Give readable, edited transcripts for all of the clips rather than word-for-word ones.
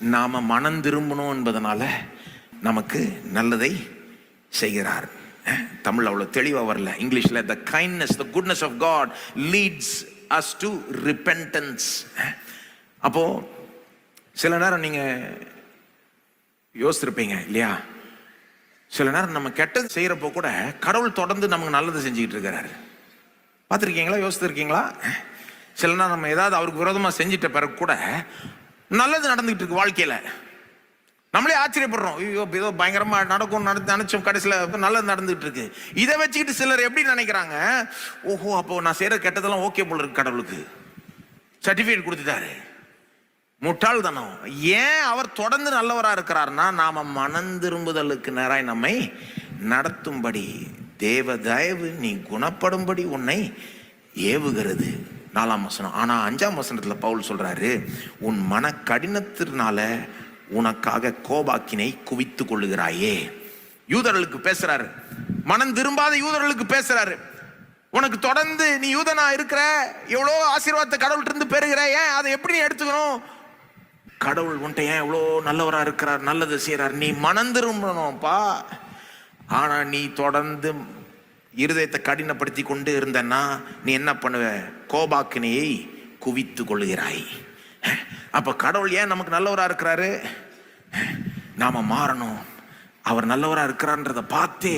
நாம மனம் திரும்பணும் என்பதனால நமக்கு நல்லதை செய்கிறார். தமிழ் அவ்வளவு தெளிவா வரல, இங்கிலீஷ்ல the kindness, the goodness of God leads us to repentance. அப்போ சில நேரம் நீங்க யோசிச்சிருப்பீங்க இல்லையா, சில நேரம் நம்ம கெட்டது செய்யறப்போ கூட கடவுள் தொடர்ந்து நமக்கு நல்லது செஞ்சுக்கிட்டு இருக்கிறாரு. பார்த்துருக்கீங்களா? யோசிச்சிருக்கீங்களா? சில நேரம் நம்ம ஏதாவது அவருக்கு விரோதமா செஞ்சிட்ட பிறகு கூட நல்லது நடந்துகிட்டு இருக்கு வாழ்க்கையில. நம்மளே ஆச்சரியப்படுறோம், ஐயோ ஏதோ பயங்கரமா நடக்கும் நினைச்சோம், கடைசியில் நல்லது நடந்துகிட்டு இருக்கு. இதை வச்சுக்கிட்டு சிலர் எப்படி நினைக்கிறாங்க, ஓஹோ அப்போ நான் செய்யற கெட்டதெல்லாம் ஓகே போல இருக்கு, கடவுளுக்கு சர்டிபிகேட் கொடுத்துட்டாரு. முட்டாள்தனம். ஏன் அவர் தொடர்ந்து நல்லவரா இருக்கிறார்னா, நாம மனம் திரும்புதலுக்கு நேராய் நம்மை நடத்தும்படி, தேவ தயவு நீ குணப்படும்படி உன்னை ஏவுகிறது. 4ஆம் வசனம். ஆனா 5ஆம் வசனத்துல பவுல் சொல்றாரு, உன் மன கடினத்தினால உனக்காக கோபாக்கினை குவித்து கொள்ளுகிறாயே. யூதர்களுக்கு பேசுறாரு, மனம் திரும்பாத யூதர்களுக்கு பேசுறாரு. உனக்கு தொடர்ந்து நீ யூதனா இருக்கிற, எவ்வளோ ஆசீர்வாதத்தை கடவுள்கிட்ட இருந்து பெறுகிற, ஏன் அதை எப்படி நீ எடுத்துக்கணும்? கடவுள் உன்ட்ட ஏன் எவ்வளோ நல்லவரா இருக்கிறார், நல்லது செய்யறார், நீ மனம் திரும்பணும்ப்பா. ஆனா நீ தொடர்ந்து இருதயத்தை கடினப்படுத்தி கொண்டு இருந்தன்னா நீ என்ன பண்ணுவ? கோபாக்கினையை குவித்து கொள்ளுகிறாய். அப்ப கடவுள் ஏன் நமக்கு நல்லவரா இருக்கிறாரு? நாம மாறணும். அவர் நல்லவரா இருக்கிறார்ன்றத பார்த்தே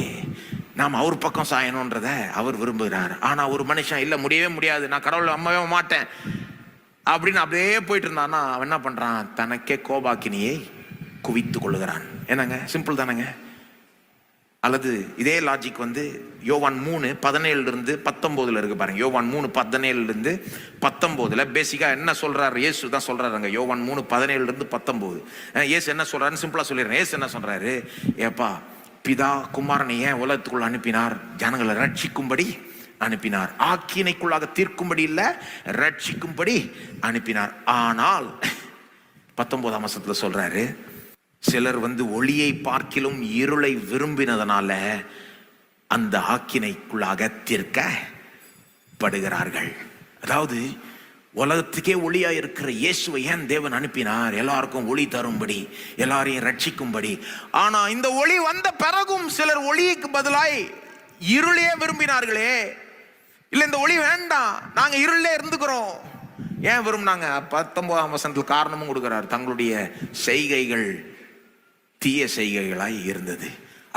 நாம் அவர் பக்கம் சாயணும்ன்றத அவர் விரும்புகிறார். ஆனா ஒரு மனுஷன் இல்ல, முடியவே முடியாது, நான் கடவுளை அம்மவே மாட்டேன் அப்படின்னு அப்படியே போயிட்டு இருந்தான்னா அவன் என்ன பண்றான்? தனக்கே கோபாக்கினியை குவித்து கொள்ளுகிறான். என்னங்க, சிம்பிள் தானங்க? அல்லது இதே லாஜிக் யோவான் 3:17-19 இருக்கு பாருங்க. யோவான் 3:17-19 பேசிக்கா என்ன சொல்றாரு? இயேசு தான் சொல்றாருங்க. யோவான் 3:17-19 இயேசு என்ன சொல்றாருன்னு சிம்பிளா சொல்லிடுறேன். இயேசு என்ன சொல்றாரு? ஏப்பா, பிதா குமாரனை ஏன் உலகத்துக்குள்ள அனுப்பினார்? ஜனங்களை ரட்சிக்கும்படி அனுப்பினார். ஆக்கினைக்குள்ளாக தீர்க்கும்படி இல்ல, ரட்சிக்கும்படி அனுப்பினார். ஆனால் 19ஆம் வசனத்துல சொல்றாரு, சிலர் ஒளியை பார்க்கிலும் இருளை விரும்பினதனால அந்த ஆக்கினைக்குள்ளாக தீர்க்கப்படுகிறார்கள். அதாவது உலகத்துக்கே ஒளியா இருக்கிற இயேசுவை ஏன் தேவன் அனுப்பினார்? எல்லாருக்கும் ஒளி தரும்படி, எல்லாரையும் ரட்சிக்கும்படி. ஆனா இந்த ஒளி வந்த பிறகும் சிலர் ஒளிக்கு பதிலாய் இருளையே விரும்பினார்களே. இல்ல, இந்த ஒளி வேண்டாம், நாங்க இருளே இருந்துக்கிறோம். ஏன் விரும்பினாங்க? 19ஆம் வசனத்தில் காரணமும் கொடுக்கிறார். தங்களுடைய செய்கைகள் தீய செய்கைகளாய் இருந்தது.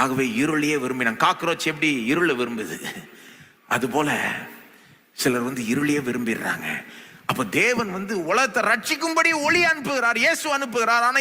ஆகவே இருளையே விரும்பினாங்க. காக்ரோச் எப்படி இருளை விரும்புது, அதுபோல சிலர் இருளையே விரும்பிடுறாங்க. அப்ப தேவன் உலகத்தை ரட்சிக்கும்படி ஒளி அனுப்புகிறார், இயேசு அனுப்புகிறார். ஆனா